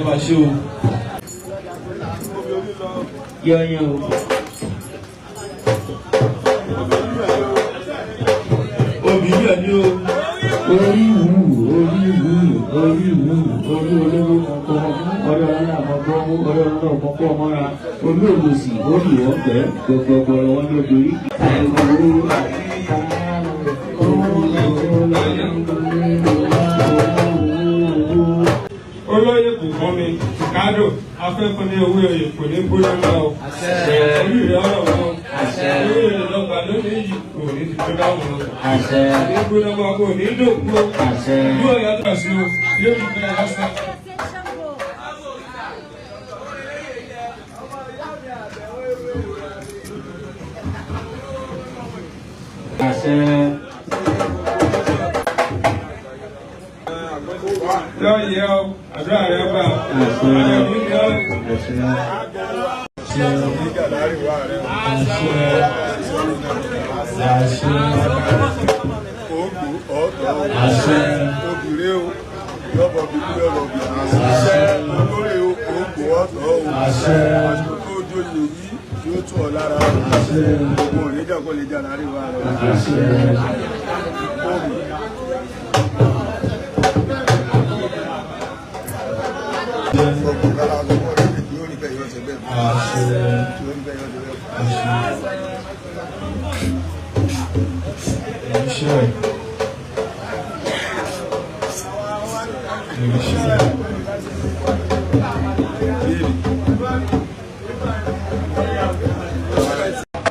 bá ṣe o. Yọ̀yàn o. Obìnrin ni o. Orí wù orí olówó kọ̀ọ̀kan ọ̀rẹ́ ọ̀rẹ́ àmọ́gbọ́n ọ̀rẹ́ ọ̀rẹ́ ọ̀kọ̀ọ̀kan mọ́ra olóògbòsì orí ọ̀gbẹ́ gbogbo ọ̀rọ̀ wọn lóbìnrin. Olóyè kò kọ́ mi kádò afẹ́fún ní owó oyè kò ní gbóná náà o. Orí rẹ̀ ọ̀rọ̀ wọn orí rẹ̀ lọ́gbà lónìí yìí kò ní ti tó dáhùn lọ. Ní gbóná wọn kò ní dòkú o. Yóò yàtọ̀ sí o, yóò fi bẹ́ẹ̀ lọ́sàn. Lọ́yẹ̀ ọ́, àdúrà rẹ̀ gbà. Yóò tún ọ lára ọmọ oníjà kó lè jà láàrin wa rẹ̀.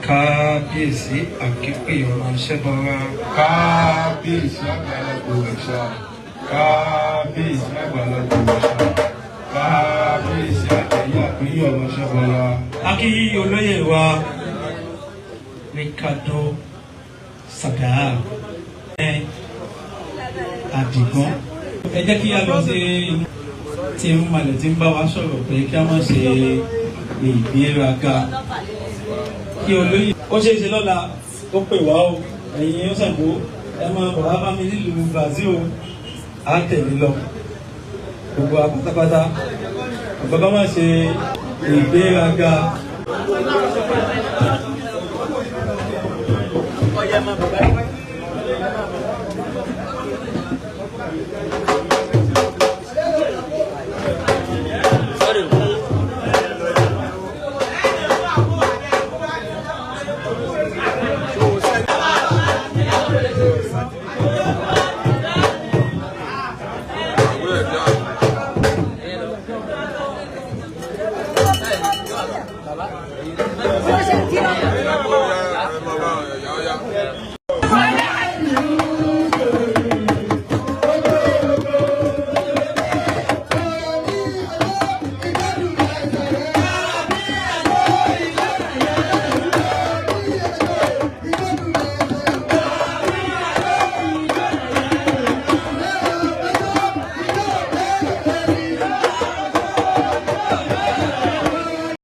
Kábíyèsí àkípè ọmọ Ṣẹ́bọra. Kábíyèsí àgbàlagbò ẹ̀ṣà. Kábíyèsí àgbàlagbò ẹ̀ṣà. Kábíyèsí àtẹ̀yà àpéyè ọmọ Ṣẹ́bọra. Akí olóyè wa Ricardo Sada Àdìgán. Ẹ jẹ́ kí a lọ sí tí ń malẹ̀ tí ń bá wa sọ̀rọ̀ pé kí a má ṣe ìgbéraga. Kí olóyè ó ṣe é ṣe lọ́la ó pè wá o ẹ̀yin ó ṣàgbó ẹ máa bọ̀ wá bá mi nílùú Brazil o á tẹ̀lé lọ gbogbo àpátápátá bàbá má ṣe ìgbéraga.